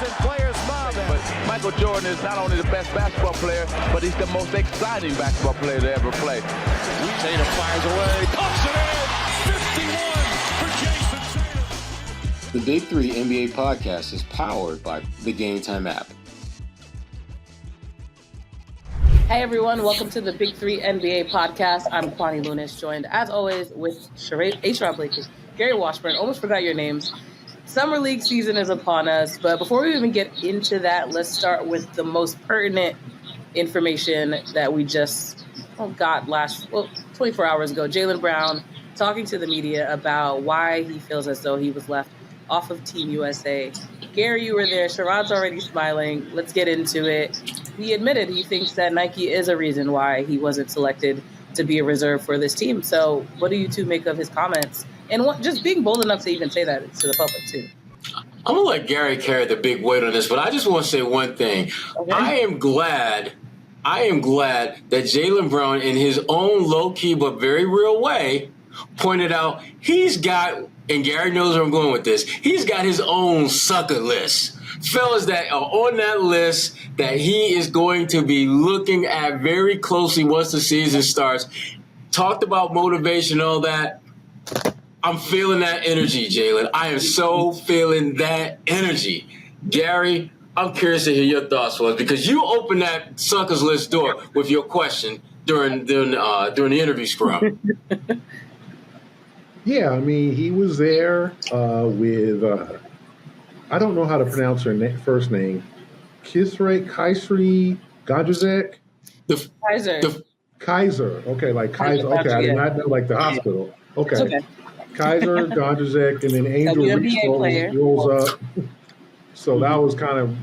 and players smiling. But Michael Jordan is not only the best basketball player, but he's the most exciting basketball player to ever play. Tatum fires away, pumps it in, 51 for Jason Tatum. The Big Three NBA podcast is powered by the Game Time app. Hey everyone, welcome to the Big Three NBA podcast. I'm Kwani Lunis, joined as always with Sherrod Blakely, Gary Washburn. Almost forgot your names. Summer League season is upon us, but before we even get into that, let's start with the most pertinent information that we just got 24 hours ago. Jaylen Brown talking to the media about why he feels as though he was left off of Team USA. Gary, you were there. Sherrod's already smiling. Let's get into it. He admitted he thinks that Nike is a reason why he wasn't selected to be a reserve for this team. So what do you two make of his comments? And just being bold enough to even say that to the public, too. I'm going to let Gary carry the big weight on this, but I just want to say one thing. Okay. I am glad that Jaylen Brown, in his own low-key but very real way, pointed out he's got, and Gary knows where I'm going with this, he's got his own sucker list. Fellas that are on that list that he is going to be looking at very closely once the season starts. Talked about motivation, all that. I'm feeling that energy, Jaylen. I am so feeling that energy. Gary, I'm curious to hear your thoughts for us because you opened that suckers list door with your question during the interview scrum. Yeah, I mean, he was there with I don't know how to pronounce her first name, Kaisri Gondrzak? Kaiser. Okay, like Kaiser. Okay, I did not know like the hospital. Okay. Kaiser Gondrzak, and then Angel Reese rolls up. So that was kind of,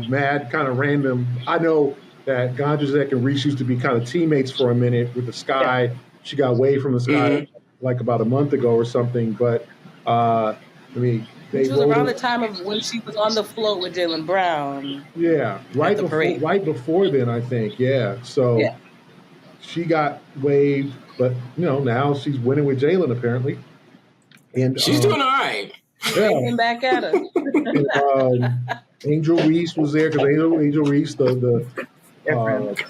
mad, kind of random. I know that Gondrzak and Reese used to be kind of teammates for a minute with the Sky. Yeah. She got away from the Sky like about a month ago or something. But, it was around the time of when she was on the float with Jaylen Brown. Yeah, right before then, I think. Yeah. So she got waived, but, now she's winning with Jaylen apparently. And she's doing all right. Yeah. Came back at her. And, Angel Reese was there because Angel Reese, the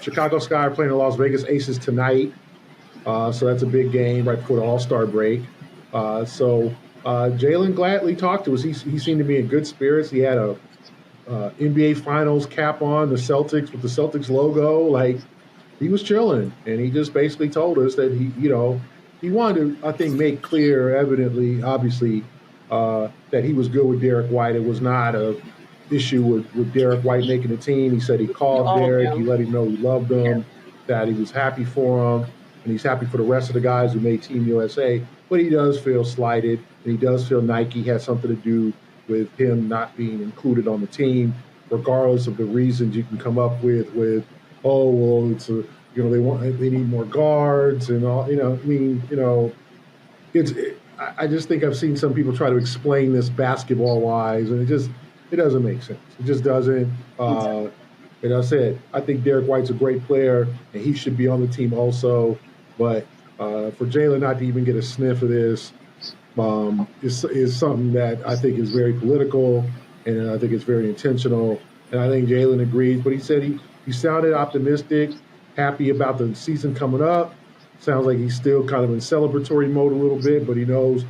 Chicago Sky are playing the Las Vegas Aces tonight. So that's a big game right before the All-Star break. So Jaylen gladly talked to us. He seemed to be in good spirits. He had a NBA Finals cap on, the Celtics with the Celtics logo. Like, he was chilling. And he just basically told us that he wanted to, I think, make clear, evidently, obviously, that he was good with Derrick White. It was not a issue with Derrick White making the team. He said he called Derrick. He let him know he loved him, that he was happy for him, and he's happy for the rest of the guys who made Team USA. But he does feel slighted, and he does feel Nike has something to do with him not being included on the team, regardless of the reasons you can come up with, it's a, they need more guards and all, I just think I've seen some people try to explain this basketball-wise, and it doesn't make sense. It just doesn't. And I said, I think Derrick White's a great player, and he should be on the team also. But for Jaylen not to even get a sniff of this is something that I think is very political, and I think it's very intentional. And I think Jaylen agrees. But he said he sounded optimistic, happy about the season coming up. Sounds like he's still kind of in celebratory mode a little bit, but he knows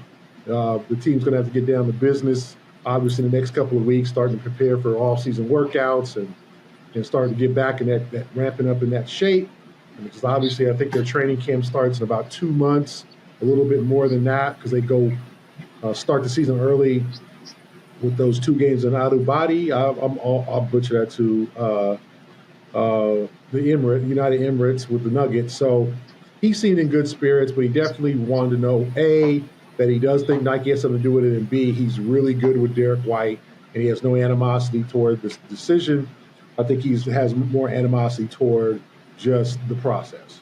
the team's going to have to get down to business, obviously, in the next couple of weeks, starting to prepare for off-season workouts and starting to get back in that ramping up in that shape. And because obviously I think their training camp starts in about 2 months, a little bit more than that, because they go start the season early with those 2 games in Abu Dhabi. I'll butcher that too. The United Emirates with the Nuggets. So he seemed in good spirits, but he definitely wanted to know, A, that he does think Nike has something to do with it, and B, he's really good with Derrick White, and he has no animosity toward this decision. I think he has more animosity toward just the process.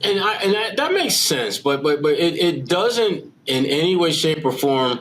And that makes sense, but it doesn't in any way, shape, or form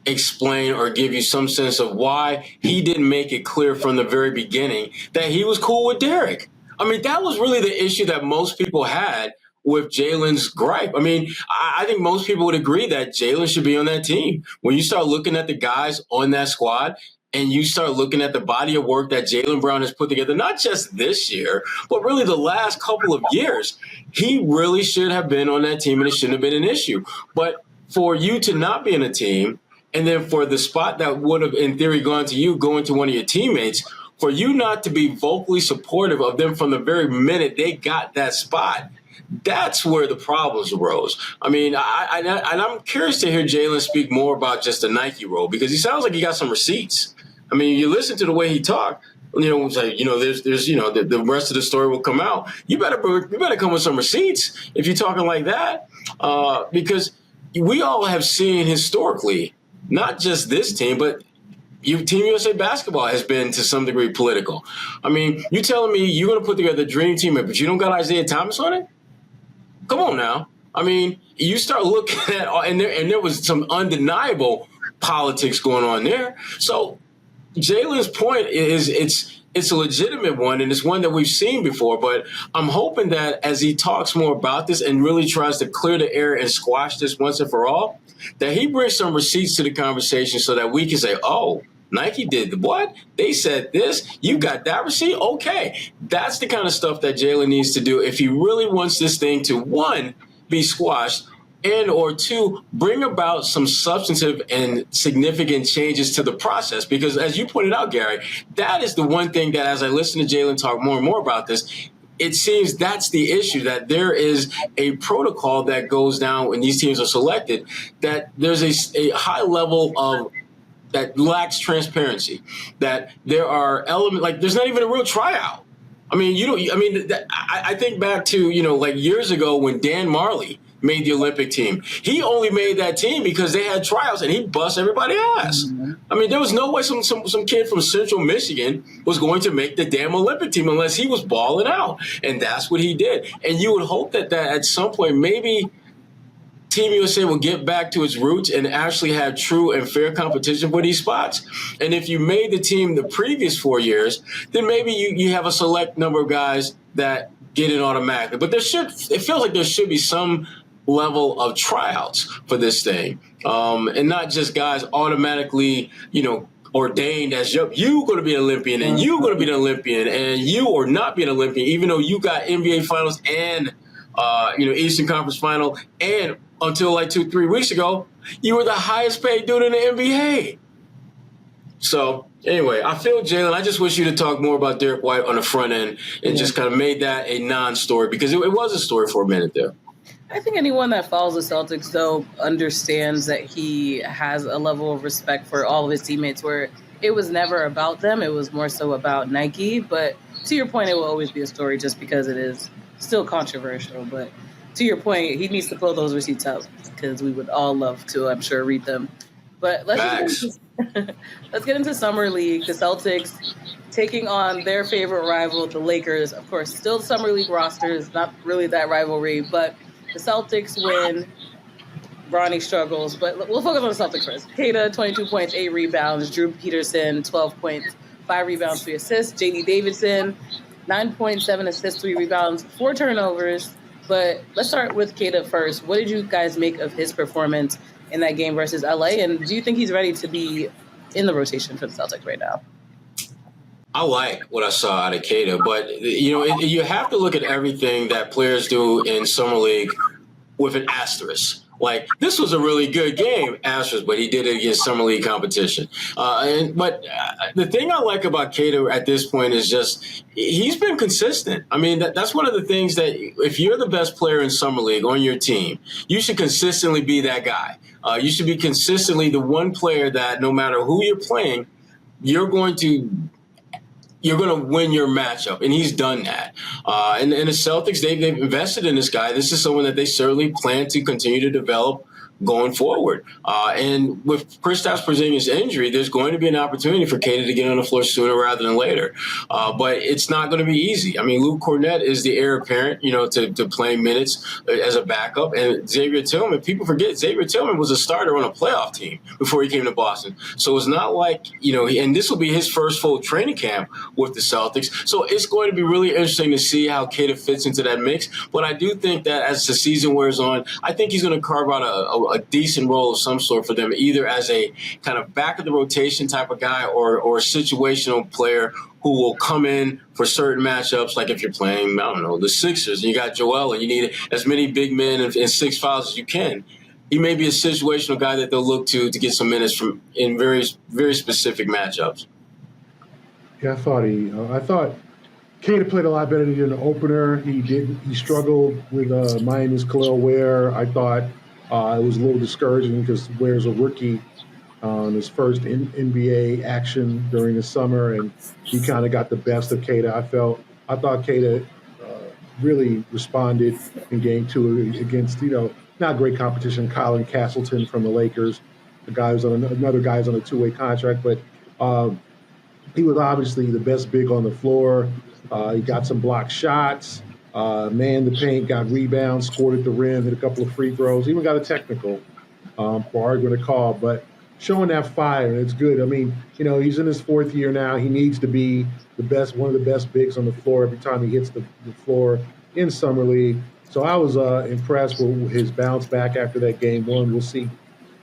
explain or give you some sense of why he didn't make it clear from the very beginning that he was cool with Derrick. I mean, that was really the issue that most people had with Jaylen's gripe. I mean, I think most people would agree that Jaylen should be on that team. When you start looking at the guys on that squad, and you start looking at the body of work that Jaylen Brown has put together, not just this year, but really the last couple of years, he really should have been on that team and it shouldn't have been an issue. But for you to not be in a team, and then for the spot that would have, in theory, gone to you, going to one of your teammates, for you not to be vocally supportive of them from the very minute they got that spot, that's where the problems arose. I mean, I'm curious to hear Jaylen speak more about just the Nike role, because he sounds like he got some receipts. I mean, you listen to the way he talked, it's like, there's the rest of the story will come out. You better come with some receipts if you're talking like that, because we all have seen historically, not just this team, but Team USA basketball has been to some degree political. I mean, you telling me you're going to put together a dream team, but you don't got Isaiah Thomas on it? Come on now. I mean, you start looking at, and there was some undeniable politics going on there. So Jaylen's point is it's a legitimate one, and it's one that we've seen before. But I'm hoping that as he talks more about this and really tries to clear the air and squash this once and for all, that he brings some receipts to the conversation so that we can say, oh, Nike did what? They said this. You got that receipt? Okay. That's the kind of stuff that Jaylen needs to do if he really wants this thing to, one, be squashed, and or two, bring about some substantive and significant changes to the process. Because as you pointed out, Gary, that is the one thing that as I listen to Jaylen talk more and more about this, it seems that's the issue, that there is a protocol that goes down when these teams are selected, that there's a high level of that lacks transparency, that there are elements, like there's not even a real tryout. I mean, I think back to, like years ago when Dan Marley made the Olympic team. He only made that team because they had tryouts and he bust everybody's ass. Mm-hmm. I mean, there was no way some kid from Central Michigan was going to make the damn Olympic team unless he was balling out. And that's what he did. And you would hope that at some point, maybe Team USA will get back to its roots and actually have true and fair competition for these spots. And if you made the team the previous 4 years, then maybe you have a select number of guys that get in automatically. But it feels like there should be some level of tryouts for this thing, and not just guys automatically, ordained as you going to be an Olympian and you going to be an Olympian and you or not be an Olympian, even though you got NBA Finals and Eastern Conference Final, and until like 2-3 weeks ago, you were the highest paid dude in the NBA. So anyway, I feel, Jaylen, I just wish you to talk more about Derrick White on the front end and just kind of made that a non-story, because it was a story for a minute there. I think anyone that follows the Celtics, though, understands that he has a level of respect for all of his teammates where it was never about them. It was more so about Nike. But to your point, it will always be a story just because it is still controversial. But to your point, he needs to pull those receipts out because we would all love to, I'm sure, read them. But let's get into Summer League. The Celtics taking on their favorite rival, the Lakers. Of course, still Summer League rosters, not really that rivalry, but the Celtics win. Bronny struggles, but we'll focus on the Celtics first. Queta, 22 points, 8 rebounds. Drew Peterson, 12 points, 5 rebounds, 3 assists. JD Davidson, 9 points, 7 assists, 3 rebounds, 4 turnovers. But let's start with Queta first. What did you guys make of his performance in that game versus LA? And do you think he's ready to be in the rotation for the Celtics right now? I like what I saw out of Queta, but you have to look at everything that players do in Summer League with an asterisk. Like, this was a really good game, asterisk, but he did it against Summer League competition. But the thing I like about Queta at this point is just he's been consistent. I mean, that's one of the things that if you're the best player in Summer League on your team, you should consistently be that guy. You should be consistently the one player that no matter who you're playing, you're going to win your matchup, and he's done that. And the Celtics, they've invested in this guy. This is someone that they certainly plan to continue to develop going forward. And with Kristaps Porzingis' injury, there's going to be an opportunity for Queta to get on the floor sooner rather than later. But it's not going to be easy. I mean, Luke Cornett is the heir apparent, to playing minutes as a backup. And Xavier Tillman, people forget, Xavier Tillman was a starter on a playoff team before he came to Boston. So it's not like, and this will be his first full training camp with the Celtics. So it's going to be really interesting to see how Queta fits into that mix. But I do think that as the season wears on, I think he's going to carve out a decent role of some sort for them, either as a kind of back of the rotation type of guy or a situational player who will come in for certain matchups. Like if you're playing, I don't know, the Sixers, and you got Joel, and you need as many big men and 6 fouls as you can. He may be a situational guy that they'll look to get some minutes from in very, very specific matchups. Yeah, I thought Queta played a lot better than he did in the opener. He struggled with Miami's Khalil Ware. I thought it was a little discouraging because Ware's a rookie on his first NBA action during the summer, and he kind of got the best of Queta. I thought Queta really responded in game 2 against, not great competition, Colin Castleton from the Lakers. Another guy's on a 2-way contract, but he was obviously the best big on the floor. He got some blocked shots, manned the paint, got rebounds, scored at the rim, hit a couple of free throws, even got a technical for arguing a call. But showing that fire, and it's good. I mean, he's in his 4th year now. He needs to be one of the best bigs on the floor every time he hits the floor in Summer League. So I was impressed with his bounce back after that game 1. We'll see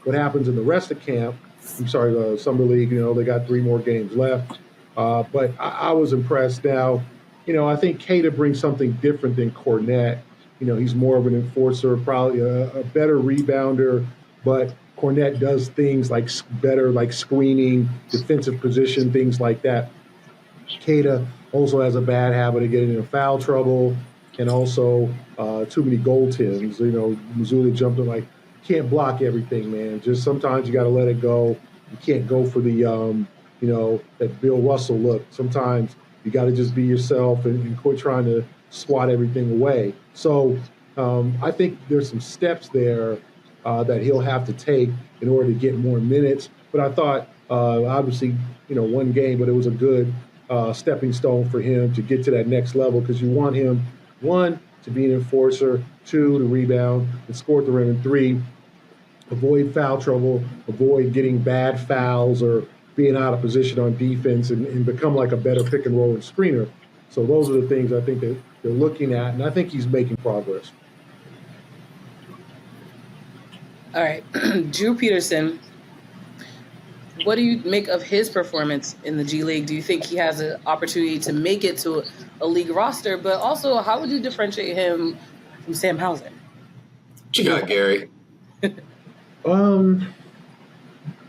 what happens in the rest of camp. The Summer League, they got 3 more games left. But I was impressed. Now, I think Queta brings something different than Kornet. He's more of an enforcer, probably a better rebounder, but Kornet does things like screening, defensive position, things like that. Queta also has a bad habit of getting in foul trouble and also too many goaltends. Mazzulla jumped in can't block everything, man. Just sometimes you got to let it go. You can't go for the, that Bill Russell look. Sometimes you got to just be yourself and quit trying to swat everything away. So I think there's some steps there that he'll have to take in order to get more minutes. But I thought, obviously, 1 game, but it was a good stepping stone for him to get to that next level because you want him, 1, to be an enforcer, 2, to rebound and score at the rim, and 3, avoid foul trouble, avoid getting bad fouls or being out of position on defense and become like a better pick and roll and screener. So those are the things I think that they're looking at, and I think he's making progress. All right. Drew Peterson, what do you make of his performance in the G League? Do you think he has an opportunity to make it to a league roster? But also, how would you differentiate him from Sam Hauser? What you got, Gary?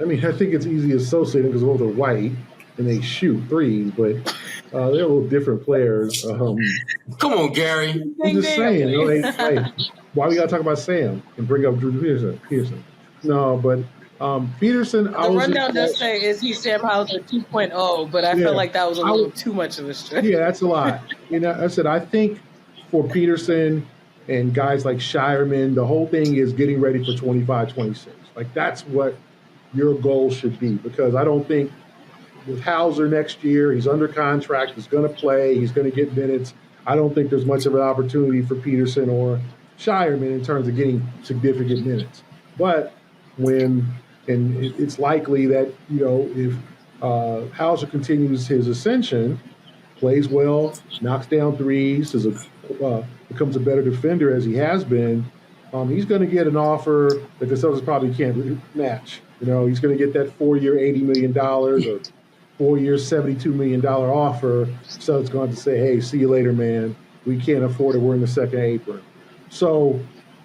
I think it's easy associating because both are white and they shoot threes, but they're a little different players. Come on, Gary. I'm just saying, why we got to talk about Sam and bring up Drew Peterson? No, but Peterson. The rundown does say is he Sam Hauser 2.0, but I felt like that was a little too much of a stretch. Yeah, that's a lot. I think for Peterson and guys like Shireman, the whole thing is getting ready for 25-26. That's what your goal should be, because I don't think with Hauser next year, he's under contract, he's going to play, he's going to get minutes. I don't think there's much of an opportunity for Peterson or Shireman in terms of getting significant minutes. But it's likely that, if Hauser continues his ascension, plays well, knocks down threes, becomes a better defender as he has been, he's going to get an offer that the Celtics probably can't match. He's going to get that 4-year, $80 million or 4-year, $72 million offer. So it's going to say, hey, see you later, man. We can't afford it. We're in the second apron. So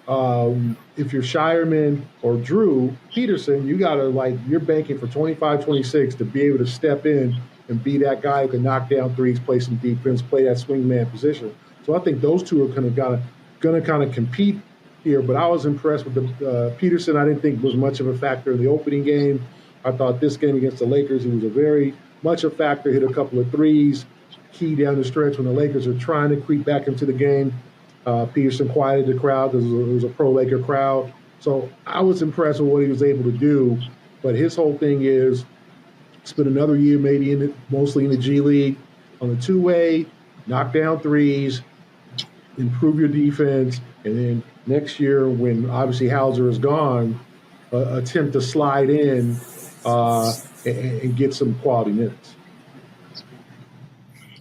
if you're Shireman or Drew Peterson, you got to you're banking for 25-26 to be able to step in and be that guy who can knock down threes, play some defense, play that swingman position. So I think those two are going to kind of compete here. But I was impressed with the Peterson. I didn't think was much of a factor in the opening game. I thought this game against the Lakers, he was a very much a factor, hit a couple of threes, key down the stretch when the Lakers are trying to creep back into the game. Peterson quieted the crowd because it was a pro-Laker crowd. So I was impressed with what he was able to do. But his whole thing is spend another year maybe mostly in the G League on the 2-way, knock down threes, improve your defense, and then next year when obviously Hauser is gone, attempt to slide in and get some quality minutes.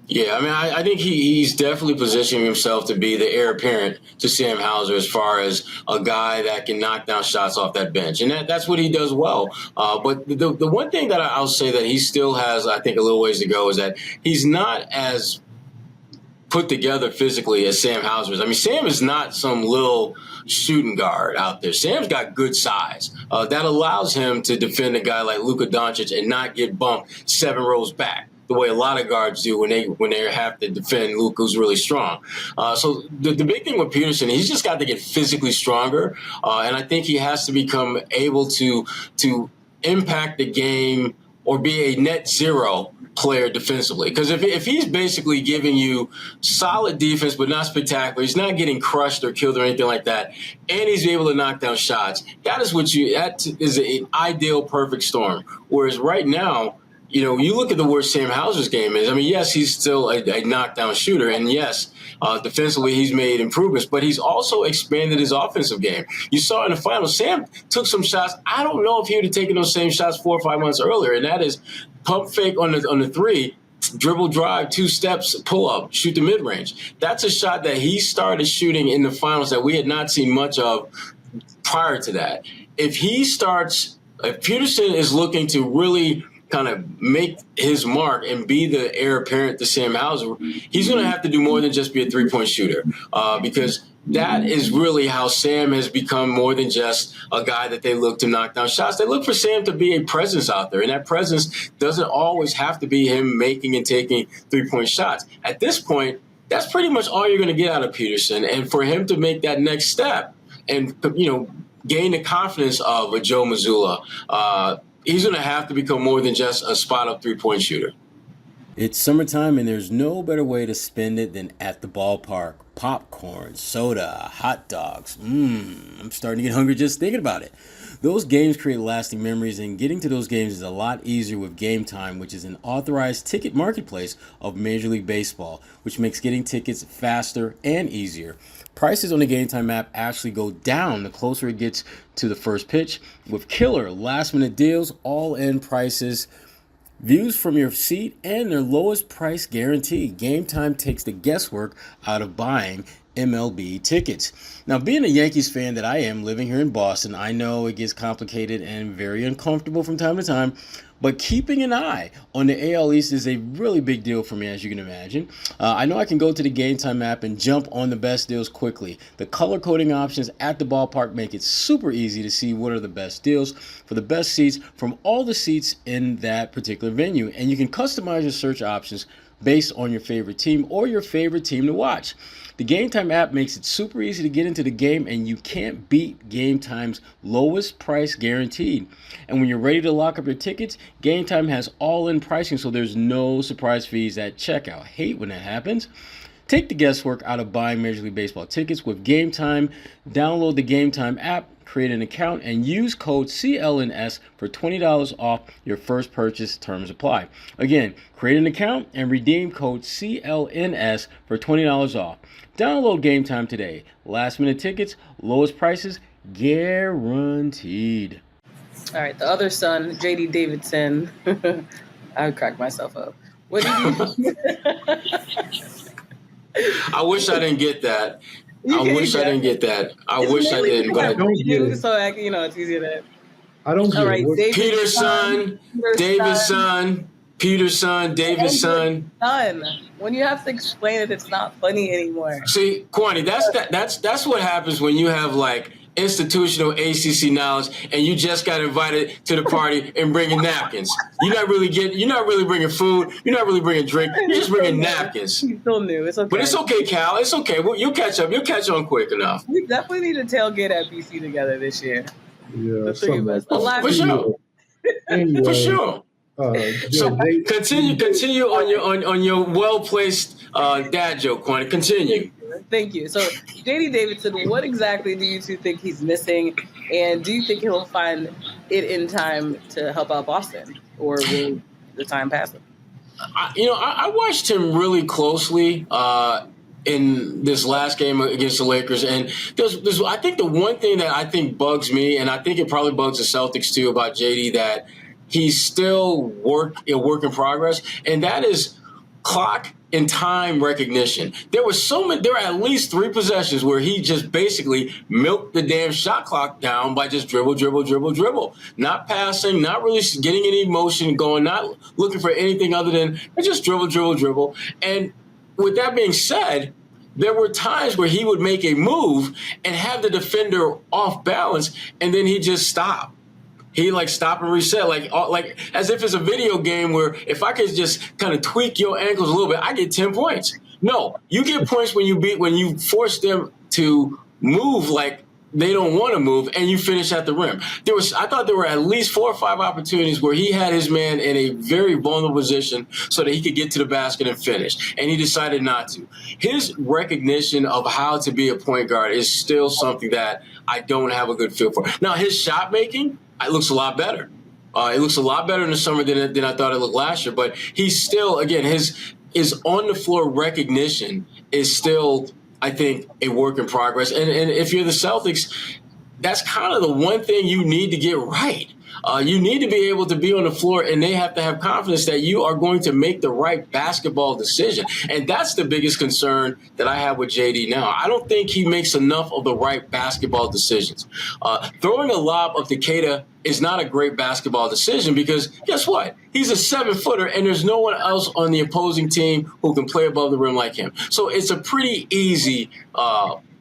Yeah, I mean, I think he's definitely positioning himself to be the heir apparent to Sam Hauser as far as a guy that can knock down shots off that bench. And that's what he does well. But the one thing that I'll say that he still has, I think, a little ways to go is that he's not as put together physically as Sam Hauser is. I mean, Sam is not some little shooting guard out there. Sam's got good size. That allows him to defend a guy like Luka Doncic and not get bumped 7 rows back, the way a lot of guards do when they have to defend Luka, who's really strong. So the big thing with Peterson, he's just got to get physically stronger, and I think he has to become able to impact the game or be a net zero player defensively. Because if he's basically giving you solid defense but not spectacular, he's not getting crushed or killed or anything like that, and he's able to knock down shots, that is an ideal perfect storm. Whereas right now, you look at the worst Sam Hauser's game is. I mean, yes, he's still a knockdown shooter, and yes, defensively he's made improvements, but he's also expanded his offensive game. You saw in the finals, Sam took some shots. I don't know if he would have taken those same shots 4 or 5 months earlier, and that is pump fake on the 3, dribble drive, 2 steps, pull up, shoot the mid range. That's a shot that he started shooting in the finals that we had not seen much of prior to that. If Peterson is looking to really kind of make his mark and be the heir apparent to Sam Hauser, he's going to have to do more than just be a 3-point shooter, because that is really how Sam has become more than just a guy that they look to knock down shots. They look for Sam to be a presence out there, and that presence doesn't always have to be him making and taking 3-point shots. At this point, that's pretty much all you're going to get out of Peterson, and for him to make that next step and gain the confidence of a Joe Mazzulla, he's going to have to become more than just a spot-up 3-point shooter. It's summertime, and there's no better way to spend it than at the ballpark. Popcorn, soda, hot dogs. I'm starting to get hungry just thinking about it. Those games create lasting memories, and getting to those games is a lot easier with Game Time, which is an authorized ticket marketplace of Major League Baseball, which makes getting tickets faster and easier. Prices on the Game Time app actually go down the closer it gets to the first pitch, with killer last-minute deals, all-in prices, views from your seat, and their lowest price guarantee. Game Time takes the guesswork out of buying MLB tickets. Now, being a Yankees fan that I am, living here in Boston, I know it gets complicated and very uncomfortable from time to time, but keeping an eye on the AL East is a really big deal for me, as you can imagine. I know I can go to the Game Time app and jump on the best deals quickly. The color coding options at the ballpark make it super easy to see what are the best deals for the best seats from all the seats in that particular venue. And you can customize your search options based on your favorite team or your favorite team to watch. The Game Time app makes it super easy to get into the game, and you can't beat Game Time's lowest price guaranteed. And when you're ready to lock up your tickets, Game Time has all-in pricing, so there's no surprise fees at checkout. Hate when that happens. Take the guesswork out of buying Major League Baseball tickets with Game Time. Download the Game Time app, create an account, and use code CLNS for $20 off your first purchase. Terms apply. Again, create an account and redeem code CLNS for $20 off. Download Game Time today. Last minute tickets, lowest prices, guaranteed. All right, the other son, JD Davidson. I would crack myself up. What did you I wish I didn't get that. I wish I didn't get that. I wish I didn't. But I don't get it. So, it's easier to... I don't get All right, it. Peterson, Davidson, Peterson, Davidson. Son. When you have to explain it, it's not funny anymore. See, Kwani, that's what happens when you have like institutional ACC knowledge and you just got invited to the party and bringing napkins. You're not really bringing food. You're not really bringing drink. You're just bringing napkins. He's still new. It's okay. But it's okay, Cal. It's okay. You'll catch up. You'll catch on quick enough. We definitely need to tailgate at BC together this year. Yeah, The three of us. For sure. Anyway, For sure. So they- continue on your well-placed dad joke, Kwani. Continue. Thank you. So, JD Davidson, what exactly do you two think he's missing? And do you think he'll find it in time to help out Boston? Or will the time pass him? I watched him really closely in this last game against the Lakers. And there's I think the one thing that I think bugs me, and I think it probably bugs the Celtics too about JD, that he's still a work in progress. And that is clock and time recognition. There were at least 3 possessions where he just basically milked the damn shot clock down by just dribble. Not passing, not really getting any motion going, not looking for anything other than just dribble. And with that being said, there were times where he would make a move and have the defender off balance, and then he just stop. He stop and reset, like as if it's a video game where if I could just kind of tweak your ankles a little bit, I get 10 points. No, you get points when you force them to move like they don't want to move, and you finish at the rim. I thought there were at least 4 or 5 opportunities where he had his man in a very vulnerable position so that he could get to the basket and finish, and he decided not to. His recognition of how to be a point guard is still something that I don't have a good feel for. Now, his shot making, it looks a lot better. It looks a lot better in the summer than I thought it looked last year. But he's still, again, his on-the-floor recognition is still, I think, a work in progress. And if you're the Celtics, that's kind of the one thing you need to get right. You need to be able to be on the floor, and they have to have confidence that you are going to make the right basketball decision. And that's the biggest concern that I have with JD now. I don't think he makes enough of the right basketball decisions. Throwing a lob up to Queta is not a great basketball decision because guess what? He's a 7-footer, and there's no one else on the opposing team who can play above the rim like him. So it's a pretty easy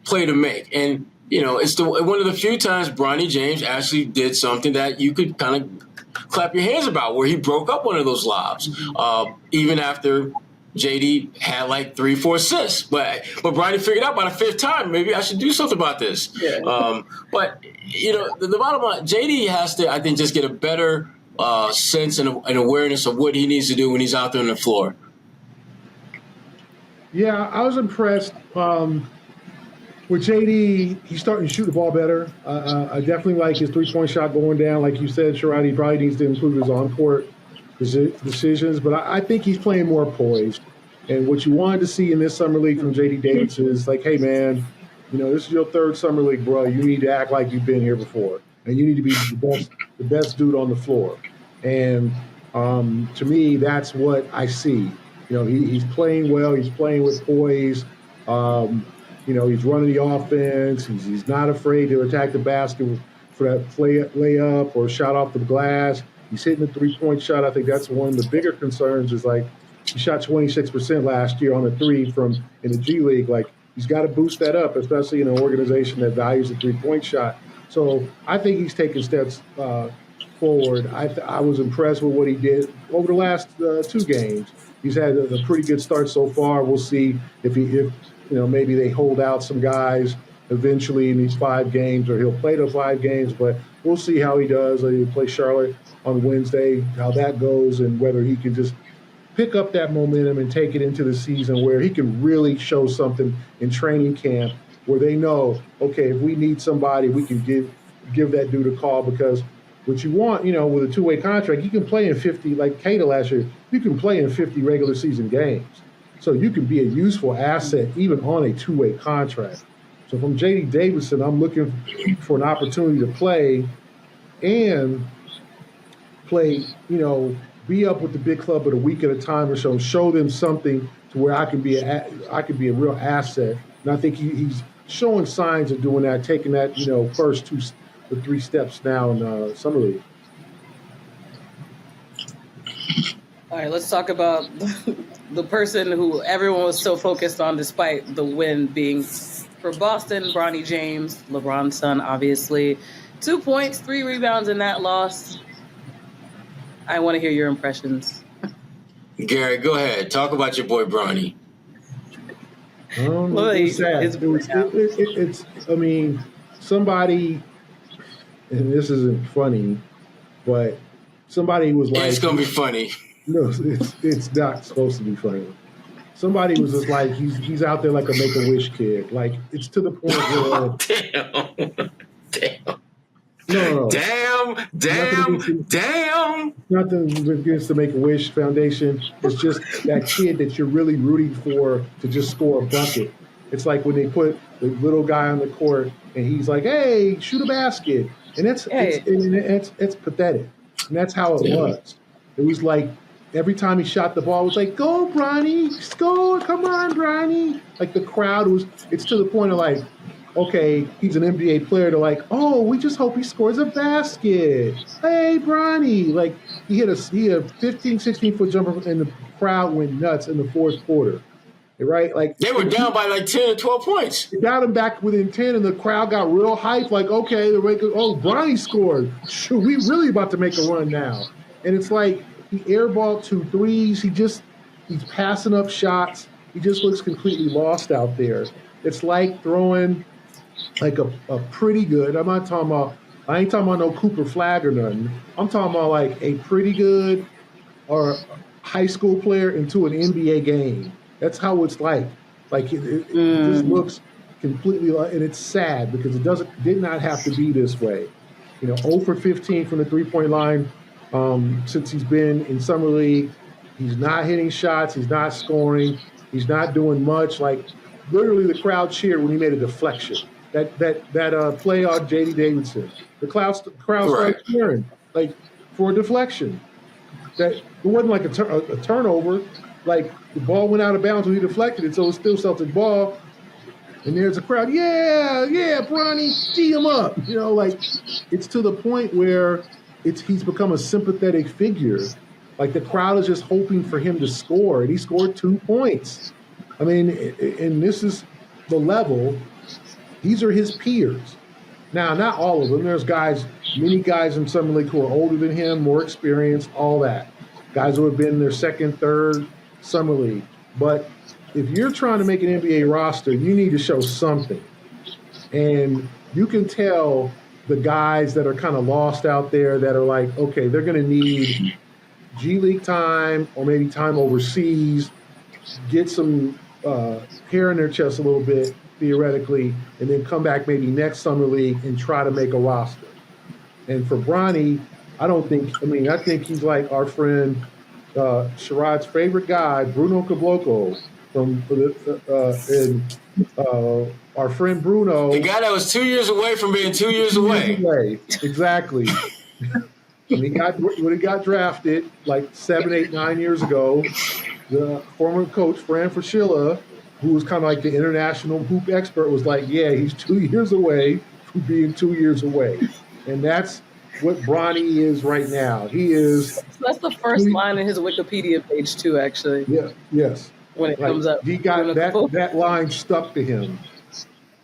play to make. And it's one of the few times Bronny James actually did something that you could kind of clap your hands about, where he broke up one of those lobs, even after JD had 3-4 assists. But Bronny figured out by the 5th time, maybe I should do something about this. Yeah. But the bottom line, JD has to, I think, just get a better sense and awareness of what he needs to do when he's out there on the floor. Yeah, I was impressed. With JD, he's starting to shoot the ball better. I definitely like his 3-point shot going down. Like you said, Sherrod, he probably needs to improve his on-court decisions. But I think he's playing more poised. And what you wanted to see in this summer league from JD Davidson is hey, man, this is your 3rd summer league, bro. You need to act like you've been here before. And you need to be the best dude on the floor. And to me, that's what I see. He's playing well. He's playing with poise. He's running the offense. He's not afraid to attack the basket for that layup or shot off the glass. He's hitting the 3-point shot. I think that's one of the bigger concerns is he shot 26% last year on a 3 in the G League. He's got to boost that up, especially in an organization that values the 3-point shot. So I think he's taking steps forward. I was impressed with what he did over the last 2 games. He's had a pretty good start so far. We'll see if maybe they hold out some guys eventually in these 5 games, or he'll play the 5 games, but we'll see how he does. He'll play Charlotte on Wednesday, how that goes, and whether he can just pick up that momentum and take it into the season where he can really show something in training camp where they know, okay, if we need somebody, we can give that dude a call, because what you want, with a 2-way contract, you can play in 50, like Queta last year, you can play in 50 regular season games. So you can be a useful asset even on a 2-way contract. So from JD Davidson, I'm looking for an opportunity to play, be up with the big club at a week at a time or so, show them something to where I can be a real asset. And I think he's showing signs of doing that, taking that, first 2 or 3 steps now in summer league. All right, let's talk about the person who everyone was so focused on despite the win being for Boston, Bronny James, LeBron's son, obviously. 2 points, 3 rebounds in that loss. I want to hear your impressions. Gary, go ahead. Talk about your boy Bronny. It's sad. Somebody, and this isn't funny, but somebody was like... It's going to be funny. No, it's not supposed to be funny. Somebody was just like, he's out there like a Make-A-Wish kid. It's to the point where... Damn. No. Damn. Nothing against the Make-A-Wish Foundation. It's just that kid that you're really rooting for to just score a bucket. It's like when they put the little guy on the court and he's like, hey, shoot a basket. And it's pathetic. And that's how it was. It was like every time he shot the ball, it was like, go, Bronny, score, come on, Bronny. Like the crowd it's to the point of like, okay, he's an NBA player. They're like, oh, we just hope he scores a basket. Hey, Bronny. Like he hit a 15, 16-foot jumper and the crowd went nuts in the fourth quarter. Right? Like they were down by like 10 or 12 points. They got him back within 10 and the crowd got real hyped. Like, okay, Bronny scored. Shoot, we really about to make a run now. And it's like, he airballed 2 threes. He's passing up shots. He just looks completely lost out there. It's like throwing like a pretty good. I ain't talking about no Cooper Flag or nothing. I'm talking about like a pretty good or high school player into an NBA game. That's how it's like. Like it just looks completely, and it's sad because it did not have to be this way. 0 for 15 from the 3-point line. Since he's been in summer league, he's not hitting shots, he's not scoring, he's not doing much. Like literally, the crowd cheered when he made a deflection. That play on JD Davidson, the crowd started cheering like for a deflection. That it wasn't like a turnover. Like the ball went out of bounds when he deflected it, so it's still Celtic ball. And there's a crowd, yeah, Bronny, tee him up. Like it's to the point where he's become a sympathetic figure. Like the crowd is just hoping for him to score, and he scored 2 points. I mean, and this is the level. These are his peers. Now, not all of them. There's many guys in Summer League who are older than him, more experienced, all that. Guys who have been in their second, third Summer League. But if you're trying to make an NBA roster, you need to show something. And you can tell the guys that are kind of lost out there that are like, okay, they're going to need G League time or maybe time overseas, get some hair in their chest a little bit, theoretically, and then come back maybe next Summer League and try to make a roster. And for Bronny, I think he's like our friend Sherrod's favorite guy, Bruno Caboclo, our friend Bruno. The guy that was 2 years away from being 2 years away. Exactly. When he got drafted like 7, 8, 9 years ago, the former coach, Fran Fraschilla, who was kind of like the international hoop expert, was like, yeah, he's 2 years away from being 2 years away. And that's what Bronny is right now. He is. So that's the first line in his Wikipedia page too, actually. Yeah. Yes. When it comes up, he got that line stuck to him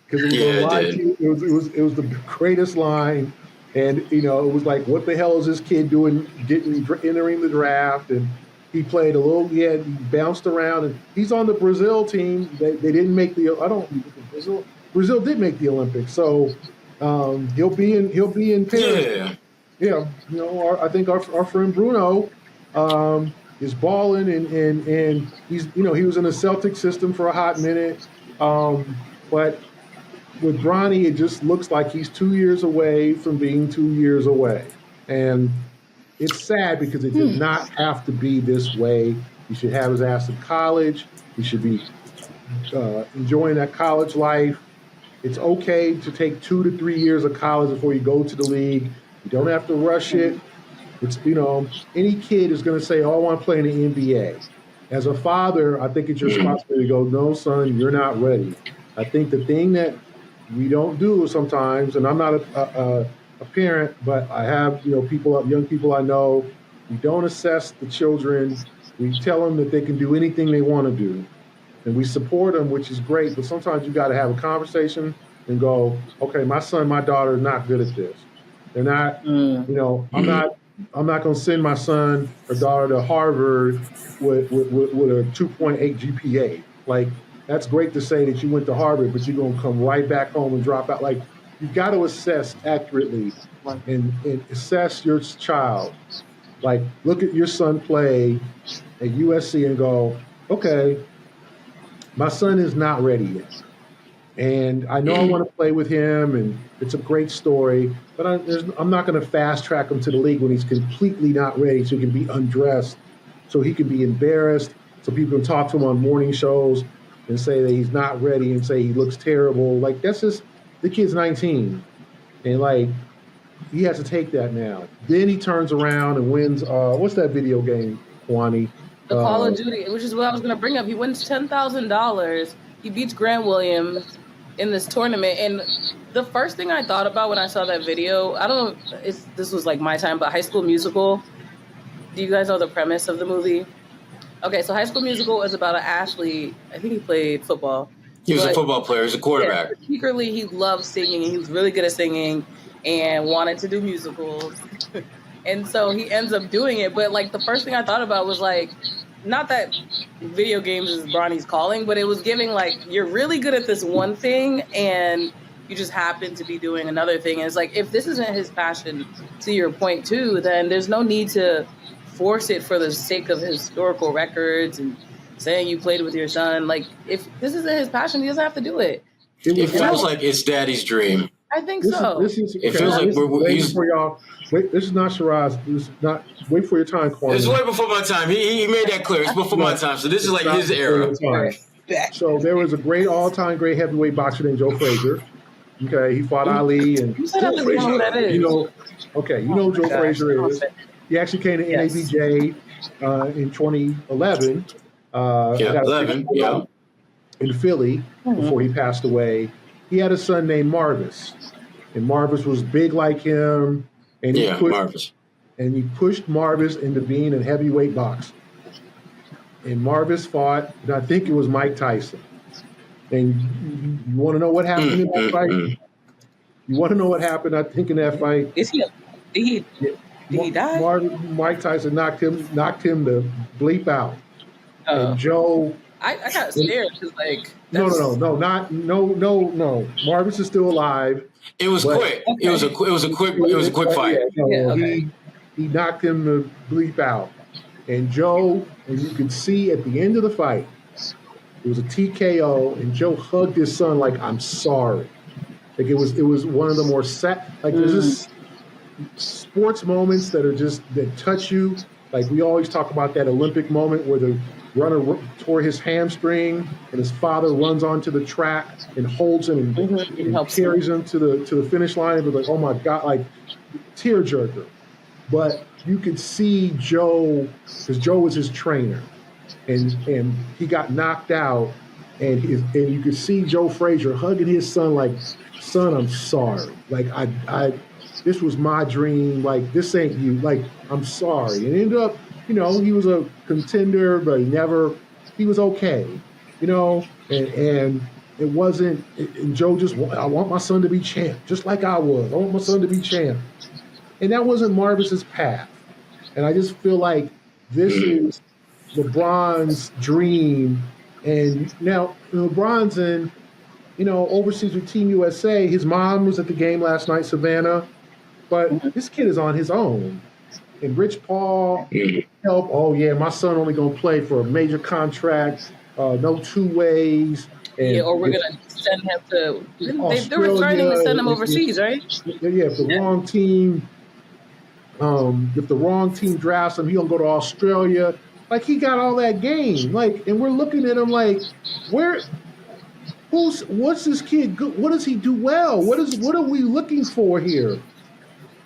because it was the greatest line, and it was like, what the hell is this kid doing? Entering the draft, and he played a little. He bounced around, and he's on the Brazil team. They didn't make Brazil did make the Olympics, so he'll be in Paris. Yeah. I think our friend Bruno is balling, and he's he was in the Celtics system for a hot minute, but with Bronny, it just looks like he's 2 years away from being 2 years away, and it's sad because it did not have to be this way. He should have his ass in college. He should be enjoying that college life. It's okay to take 2 to 3 years of college before you go to the league. You don't have to rush it. It's, any kid is going to say, oh, I want to play in the NBA. As a father, I think it's your responsibility to go, no, son, you're not ready. I think the thing that we don't do sometimes, and I'm not a parent, but I have, young people I know, we don't assess the children. We tell them that they can do anything they want to do. And we support them, which is great, but sometimes you got to have a conversation and go, okay, my son, my daughter are not good at this. They're not, I'm not going to send my son or daughter to Harvard with a 2.8 GPA. Like, that's great to say that you went to Harvard, but you're going to come right back home and drop out. Like, you've got to assess accurately and assess your child. Like, look at your son play at USC and go, okay, my son is not ready yet. And I know I want to play with him, and it's a great story, but I'm not going to fast track him to the league when he's completely not ready, so he can be undressed, so he can be embarrassed, so people can talk to him on morning shows and say that he's not ready and say he looks terrible. Like, that's just, the kid's 19, and like, he has to take that now. Then he turns around and wins, what's that video game? Kwani. The Call of Duty, which is what I was going to bring up. He wins $10,000. He beats Grant Williams in this tournament. And the first thing I thought about when I saw that video, I don't know if this was like my time, but High School Musical. Do you guys know the premise of the movie? Okay, so High School Musical is about an athlete. I think he played football. He was a football player. He was a quarterback. Yeah, secretly, he loved singing, and he was really good at singing and wanted to do musicals. And so he ends up doing it. But, like, the first thing I thought about was, like, not that video games is Bronny's calling, but it was giving, like, you're really good at this one thing, and you just happen to be doing another thing. And it's like, if this isn't his passion, to your point, too, then there's no need to force it for the sake of historical records and saying you played with your son. Like, if this isn't his passion, he doesn't have to do it. It feels like it's daddy's dream. I think so. It feels like wait for y'all. Wait, this is not Sherrod's. This is not. Wait for your time, Kwani. It's way before my time. He made that clear. It's before my time. So this is like his era. So there was a great all-time great heavyweight boxer named Joe Frazier. Okay, he fought Ali and Joe Frazier. That is. You know who Joe Frazier is. He actually came to NABJ in 2011. 11. Yeah. In Philly before he passed away. He had a son named Marvis, and Marvis was big like him, and he pushed Marvis into being a heavyweight boxer. And Marvis fought, and I think it was Mike Tyson. And you want to know what happened in that fight? You want to know what happened? I think in that fight. Did he die? Mike Tyson knocked him the bleep out. And Joe. I got scared because no. Marvis is still alive. It was quick. Okay. It was a quick fight. He knocked him the bleep out, and Joe, and you could see at the end of the fight, it was a TKO, and Joe hugged his son like, "I'm sorry." Like it was one of the more there's just sports moments that touch you. Like we always talk about that Olympic moment where the runner tore his hamstring, and his father runs onto the track and holds him and carries him to the finish line. It was like, oh my God, like tearjerker. But you could see Joe, because Joe was his trainer, and he got knocked out, and you could see Joe Frazier hugging his son like, son, I'm sorry. Like I this was my dream. Like this ain't you. Like I'm sorry. And it ended up. He was a contender, but he was okay, and it wasn't, and Joe I want my son to be champ, just like I was. I want my son to be champ. And that wasn't Marvis's path. And I just feel like this is LeBron's dream. And now LeBron's in, overseas with Team USA. His mom was at the game last night, Savannah, but this kid is on his own. And Rich Paul help. Oh yeah, my son only gonna play for a major contract. No two ways. And or we're gonna send him to. They were threatening to send him overseas, right? Yeah. If the wrong team drafts him, he gonna go to Australia. Like he got all that game. Like, and we're looking at him like, what's this kid good? What does he do well? What are we looking for here?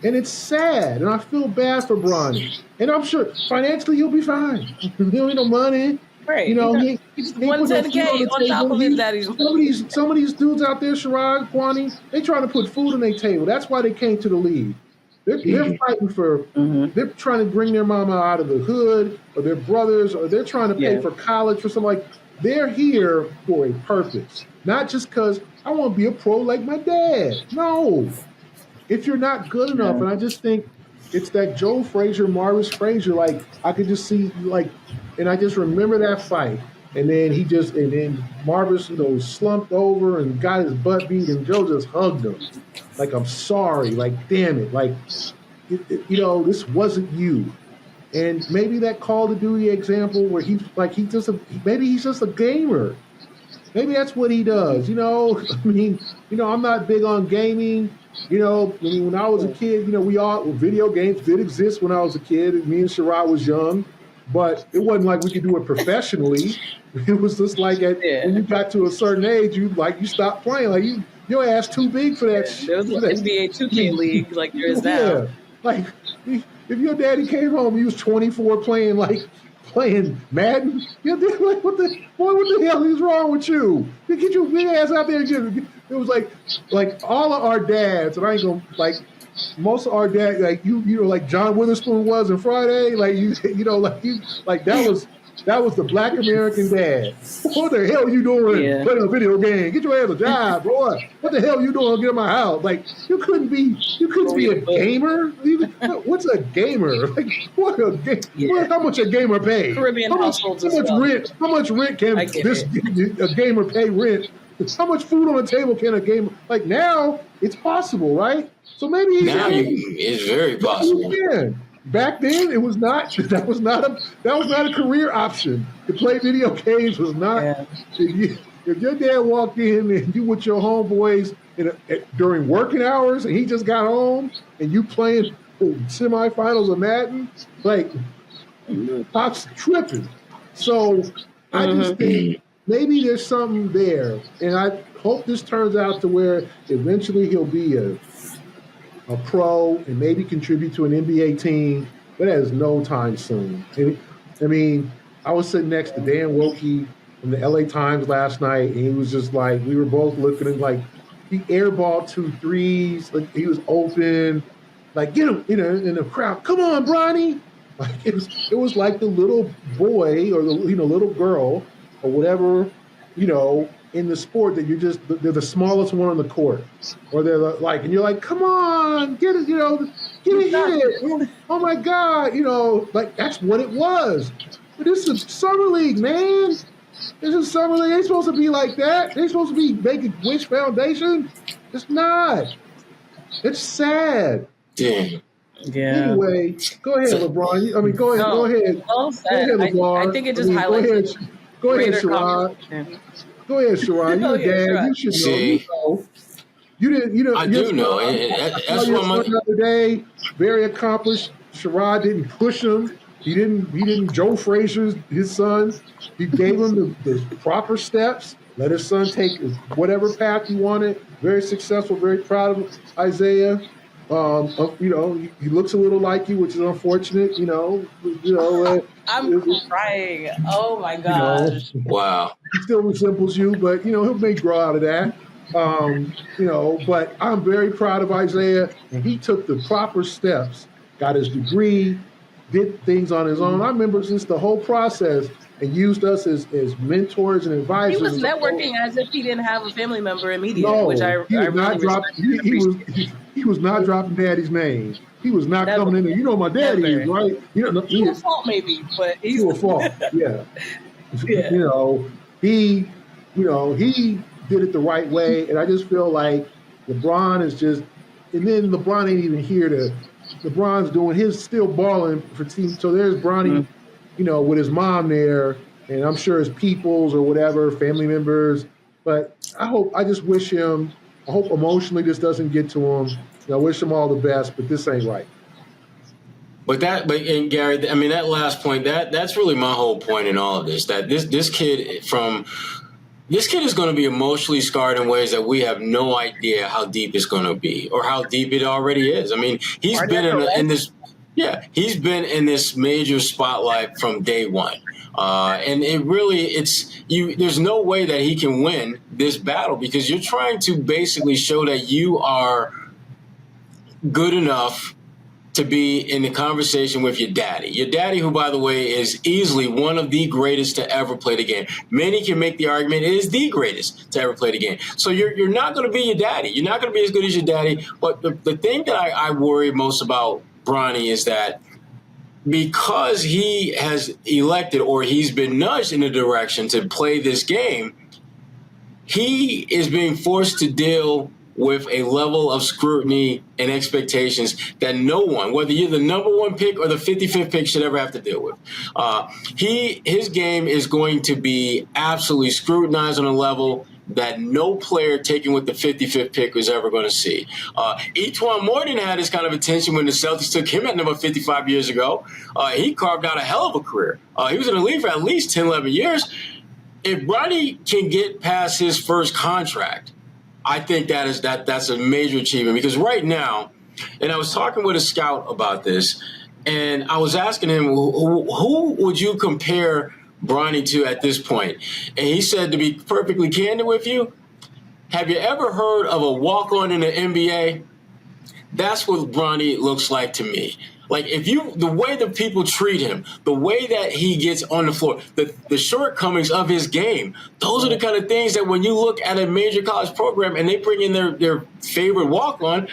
And it's sad, and I feel bad for Bronny. And I'm sure financially he'll be fine. He don't need no money. Right. He $110K on top of his daddy's money. Some of these dudes out there, Sherrod, Kwani, they trying to put food on their table. That's why they came to the league. They're fighting for. They're trying to bring their mama out of the hood, or their brothers, or they're trying to pay for college for something like. They're here for a purpose, not just because I want to be a pro like my dad. No. If you're not good enough, and I just think it's that Joe Frazier, Marvis Frazier, like I could just see, like, and I just remember that fight, and then Marvis, slumped over and got his butt beat, and Joe just hugged him, like I'm sorry, like damn it, like, this wasn't you, and maybe that Call of Duty example where maybe he's just a gamer, maybe that's what he does, I'm not big on gaming. When I was a kid, video games did exist when I was a kid. Me and Sherrod was young, but it wasn't like we could do it professionally. It was just like when you got to a certain age, you stopped playing. Like your ass too big for that shit. There was an NBA 2K league like there is now. Like if your daddy came home, he was 24 playing like playing Madden. You know, like, what the hell is wrong with you? Get your big ass out there. It was like all of our dads, and I ain't gonna like most of our dads, like you know, like John Witherspoon was in Friday, like that was the Black American dad. What the hell are you doing playing a video game? Get your ass a job, boy. What the hell are you doing? Get in my house. Like you couldn't be a gamer. What's a gamer? Like what a game? Yeah. How much a gamer pay? Caribbean households. How much rent can a gamer pay rent? How much food on the table can a gamer? Like now, it's possible, right? So maybe it's very possible. Back then, it was not. That was not a career option. To play video games was not. Yeah. If your dad walked in and you with your homeboys during working hours, and he just got home, and you playing semifinals of Madden, like Pop's tripping. So I just think maybe there's something there, and I hope this turns out to where eventually he'll be a pro and maybe contribute to an NBA team, but that is no time soon. I mean, I was sitting next to Dan Wilkie from the LA Times last night, and he was just like, we were both looking at like he airballed 2 threes, like he was open, like get him, in the crowd. Come on, Bronny! Like it was like the little boy or the little girl or whatever, in the sport that they're the smallest one on the court, or they're like, and you're like, come on, get it, get a hit. Oh my God, like that's what it was. But this is summer league, man. This is summer league. They ain't supposed to be like that. They supposed to be making Wish Foundation. It's not. It's sad. Damn. Yeah. Anyway, go ahead, LeBron. I mean, go ahead. Go ahead. Well said. Go ahead, LeBron. I think it just highlights. Go ahead, Sherrod. Go ahead, Sherrod. You're a dad. You should know. You didn't. I do know. That's what the other day. Very accomplished. Sherrod didn't push him. He didn't. Joe Frazier's his son. He gave him the proper steps. Let his son take whatever path he wanted. Very successful. Very proud of Isaiah. He looks a little like you, which is unfortunate. I'm crying. Oh my gosh! Wow. He still resembles you, but he'll may grow out of that. But I'm very proud of Isaiah, and he took the proper steps, got his degree, did things on his own. I remember since the whole process, and used us as mentors and advisors. He was networking as if he didn't have a family member in media, which I he was not dropping Daddy's name. He was not coming in there. You know my daddy is, right? To a fault maybe, but he's to a fault. Yeah. He did it the right way, and I just feel like LeBron is just, and then LeBron ain't even here to. LeBron's doing his still balling for team. So there's Bronny, with his mom there, and I'm sure his peoples or whatever, family members. But I hope emotionally this doesn't get to him. I wish him all the best, but this ain't right. And Gary, I mean, that last point, that's really my whole point in all of this, that this kid is going to be emotionally scarred in ways that we have no idea how deep it's going to be or how deep it already is. I mean, he's been in this major spotlight from day one. And there's no way that he can win this battle because you're trying to basically show that you are good enough to be in the conversation with your daddy. Your daddy, who, by the way, is easily one of the greatest to ever play the game. Many can make the argument it is the greatest to ever play the game. So you're not going to be your daddy. You're not going to be as good as your daddy. But the thing that I worry most about Bronny is that because he has elected or he's been nudged in a direction to play this game, he is being forced to deal with a level of scrutiny and expectations that no one, whether you're the number 1 pick or the 55th pick, should ever have to deal with. His game is going to be absolutely scrutinized on a level that no player taken with the 55th pick was ever going to see. E'Twaun Morton had this kind of attention when the Celtics took him at number 55 years ago. He carved out a hell of a career. He was in the league for at least 10, 11 years. If Bronny can get past his first contract, I think that's a major achievement because right now, and I was talking with a scout about this, And I was asking him, who would you compare Bronny to at this point? And he said, to be perfectly candid with you, have you ever heard of a walk-on in the NBA? That's what Bronny looks like to me. Like, the way that people treat him, the way that he gets on the floor, the shortcomings of his game, those are the kind of things that when you look at a major college program and they bring in their favorite walk-on,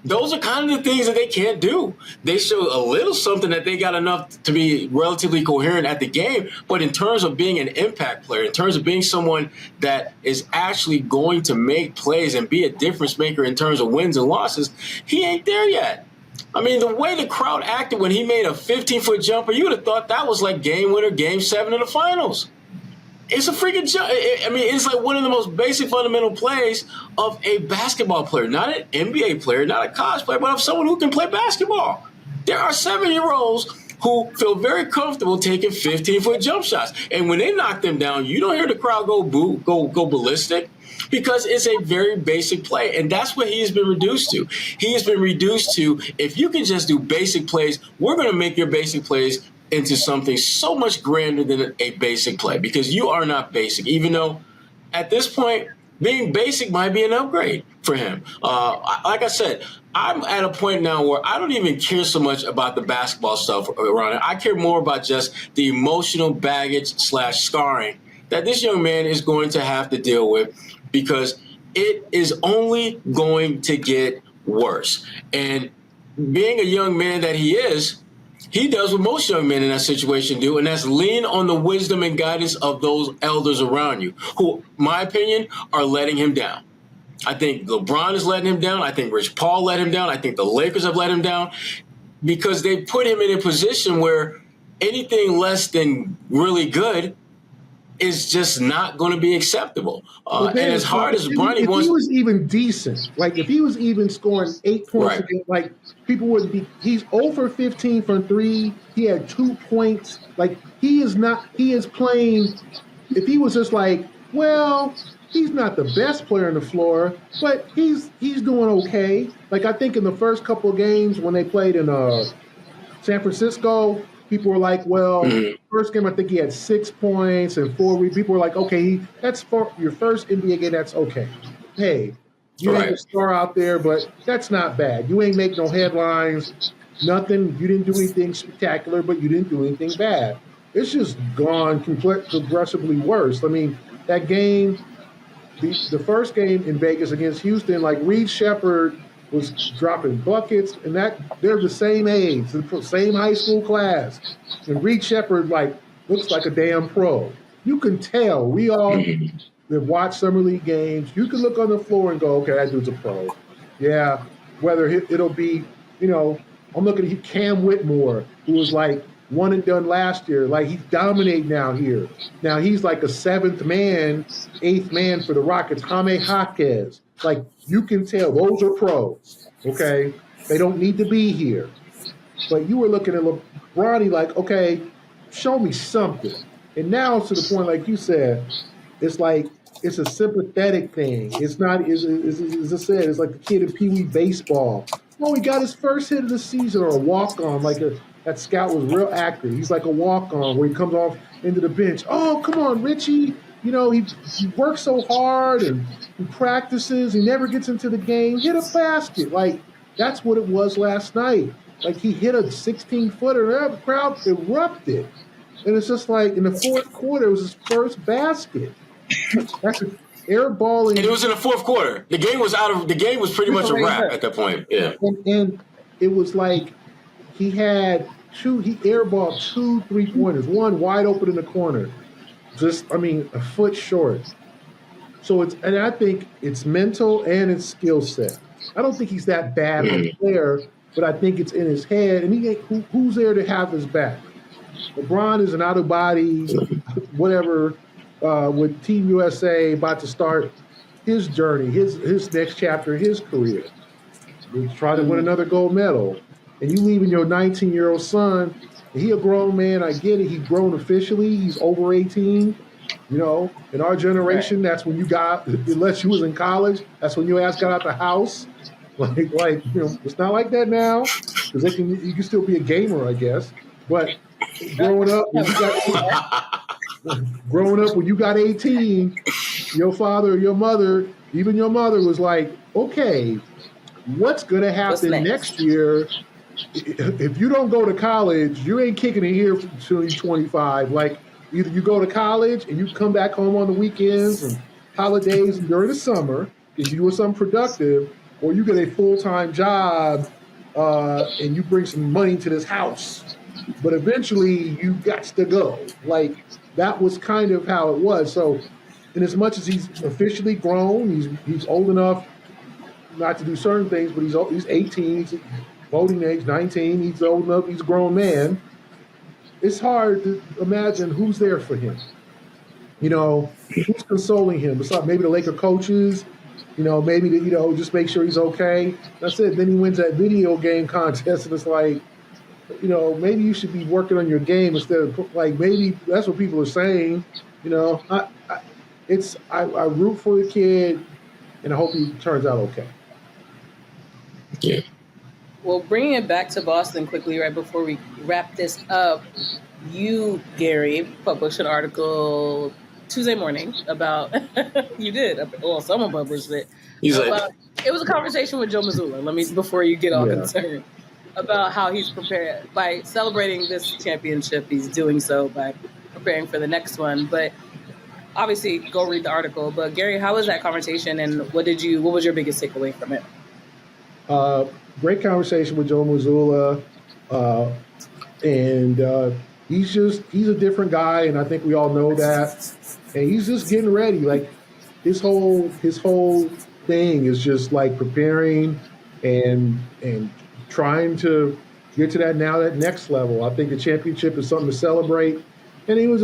those are kind of the things that they can't do. They show a little something that they got enough to be relatively coherent at the game, but in terms of being an impact player, in terms of being someone that is actually going to make plays and be a difference maker in terms of wins and losses, he ain't there yet. I mean, the way the crowd acted when he made a 15-foot jumper, you would have thought that was like game winner, game 7 of the finals. It's a freaking jump. I mean, it's like one of the most basic fundamental plays of a basketball player, not an NBA player, not a college player, but of someone who can play basketball. There are 7-year-olds who feel very comfortable taking 15-foot jump shots. And when they knock them down, you don't hear the crowd go ballistic, because it's a very basic play. And that's what he has been reduced to. He has been reduced to, if you can just do basic plays, we're going to make your basic plays into something so much grander than a basic play, because you are not basic, even though at this point, being basic might be an upgrade for him. Like I said, I'm at a point now where I don't even care so much about the basketball stuff around it. I care more about just the emotional baggage / scarring that this young man is going to have to deal with, because it is only going to get worse. And being a young man that he is, he does what most young men in that situation do, and that's lean on the wisdom and guidance of those elders around you, who, in my opinion, are letting him down. I think LeBron is letting him down. I think Rich Paul let him down. I think the Lakers have let him down, because they put him in a position where anything less than really good is just not going to be acceptable. And as hard as Bronny wants, if he was even decent, like if he was even scoring 8 points a game, like people wouldn't be. He's 0 for 15 from 3. He had 2 points. Like he is playing. If he was just like, well, he's not the best player on the floor, but he's doing okay. Like I think in the first couple of games when they played in San Francisco, people were like, well, first game, I think he had 6 points and 4. People were like, okay, that's for your first NBA game. That's okay. Hey, you ain't a star out there, but that's not bad. You ain't make no headlines, nothing. You didn't do anything spectacular, but you didn't do anything bad. It's just gone progressively worse. I mean, that game, the first game in Vegas against Houston, like Reed Shepherd was dropping buckets, and that they're the same age, the same high school class. And Reed Shepherd looks like a damn pro. You can tell. We all that watch summer league games, you can look on the floor and go, okay, that dude's a pro. Yeah, whether it'll be, I'm looking at Cam Whitmore, who was like one and done last year. Like he's dominating now here. Now he's like a 7th man, 8th man for the Rockets. Jaime Jaquez. Like, you can tell those are pros, okay? They don't need to be here. But you were looking at Bronny like, okay, show me something. And now to the point, like you said, it's like it's a sympathetic thing. It's not, as I said, it's like the kid in Pee Wee baseball. Oh, he got his first hit of the season, or a walk-on. That scout was real accurate. He's like a walk-on where he comes off into the bench. Oh, come on, Richie. He works so hard and he practices. He never gets into the game. Hit a basket. Like, that's what it was last night. Like, he hit a 16-footer and the crowd erupted. And it's just like, in the fourth quarter, it was his first basket. That's an airballing. And it was in the fourth quarter. The game was pretty much a wrap at that point. Yeah. And it was like he airballed 2 3-pointers, one wide open in the corner. A foot short. So and I think it's mental and it's skill set. I don't think he's that bad of a player, but I think it's in his head. And who's there to have his back? LeBron is an out of body, whatever, with Team USA about to start his journey, his next chapter of his career. He's trying to win another gold medal. And you leaving your 19-year-old son. He a grown man, I get it. He's grown officially. He's over 18. In our generation, that's when you got, unless you was in college, that's when your ass got out the house. It's not like that now because you can still be a gamer, I guess. But growing up, when you got 18, your father or your mother, even your mother, was like, okay, what's going to happen next year? If you don't go to college, you ain't kicking it here until you're 25. Like, either you go to college and you come back home on the weekends and holidays and during the summer and you do something productive, or you get a full-time job and you bring some money to this house. But eventually you got to go. Like, that was kind of how it was. So, in as much as he's officially grown, he's old enough not to do certain things, but he's 18, he's voting age, 19, he's old enough, he's a grown man. It's hard to imagine who's there for him. Who's consoling him? Besides maybe the Laker coaches, maybe just make sure he's okay. That's it. Then he wins that video game contest, and it's like, maybe you should be working on your game instead of, like, maybe that's what people are saying. I root for the kid, and I hope he turns out okay. Yeah. Well, bringing it back to Boston quickly, right before we wrap this up, you, Gary, published an article Tuesday morning about you did. Well, someone published it. It was a conversation with Joe Mazzulla. Before you get all concerned about how he's prepared by celebrating this championship. He's doing so by preparing for the next one. But obviously, go read the article. But Gary, how was that conversation, and what was your biggest takeaway from it? Great conversation with Joe Mazzulla, and he's a different guy, and I think we all know that. And he's just getting ready. Like, his whole thing is just like preparing and trying to get to that next level. I think the championship is something to celebrate. And it was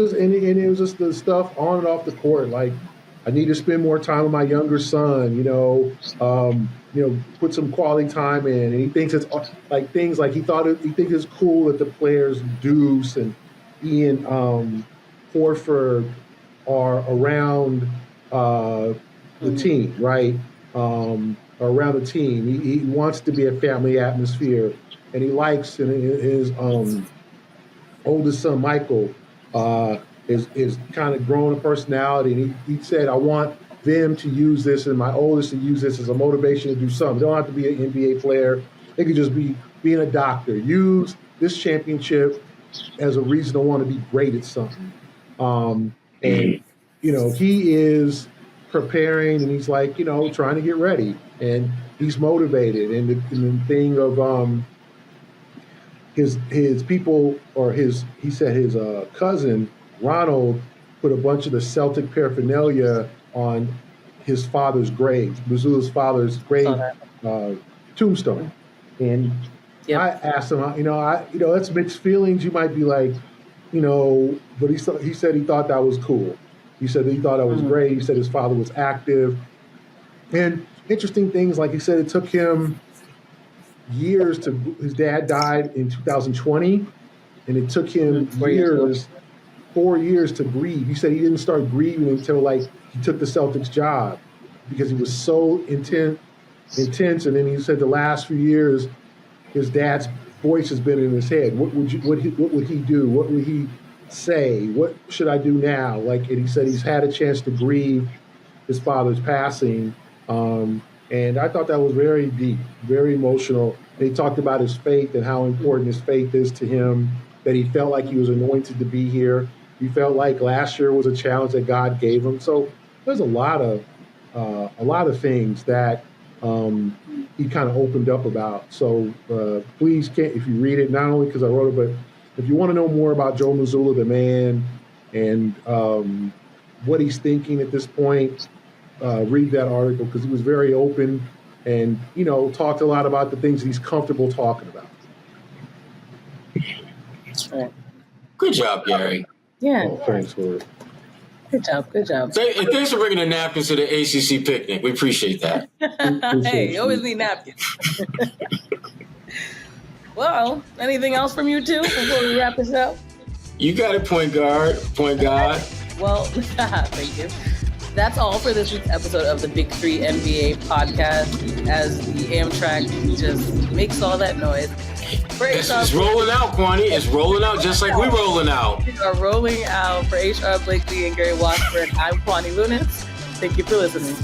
just the stuff on and off the court. Like, I need to spend more time with my younger son. Put some quality time in. And he thinks it's like things like he thinks it's cool that the players Deuce and Ian Horford are around the team, right? Around the team. He wants to be a family atmosphere, and he likes his oldest son Michael is kind of grown a personality, and he said, I want them to use this and my oldest to use this as a motivation to do something. They don't have to be an NBA player. They could just be being a doctor. Use this championship as a reason to want to be great at something. And he is preparing, and he's like, trying to get ready, and he's motivated. And the thing of his people, or he said his cousin Ronald put a bunch of the Celtic paraphernalia on his father's grave, Mazzulla's father's grave tombstone. And I asked him, that's mixed feelings. You might be like, but he said he thought that was cool. He said he thought that was great. He said his father was active. And interesting things, like he said, it took him years his dad died in 2020, and it took him 4 years to grieve. He said he didn't start grieving until, like, he took the Celtics job because he was so intense. And then he said the last few years, his dad's voice has been in his head. What would he do? What would he say? What should I do now? Like, and he said he's had a chance to grieve his father's passing. And I thought that was very deep, very emotional. And he talked about his faith and how important his faith is to him, that he felt like he was anointed to be here. He felt like last year was a challenge that God gave him. So there's a lot of things that he kind of opened up about. So please, if you read it, not only because I wrote it, but if you want to know more about Joe Mazzulla, the man, and what he's thinking at this point, read that article, because he was very open and, talked a lot about the things he's comfortable talking about. Good job, Gary. Yeah. Oh, thanks for it. Good job. And thanks for bringing the napkins to the ACC picnic. We appreciate that. Hey, you always need napkins. Well, anything else from you two before we wrap this up? You got it, point guard. Well, thank you. That's all for this week's episode of the Big 3 NBA podcast, as the Amtrak just makes all that noise. It's rolling out, Kwani. It's rolling out just like we're rolling out. We are rolling out. For Sherrod Blakely and Gary Washburn, I'm Kwani Lunis. Thank you for listening.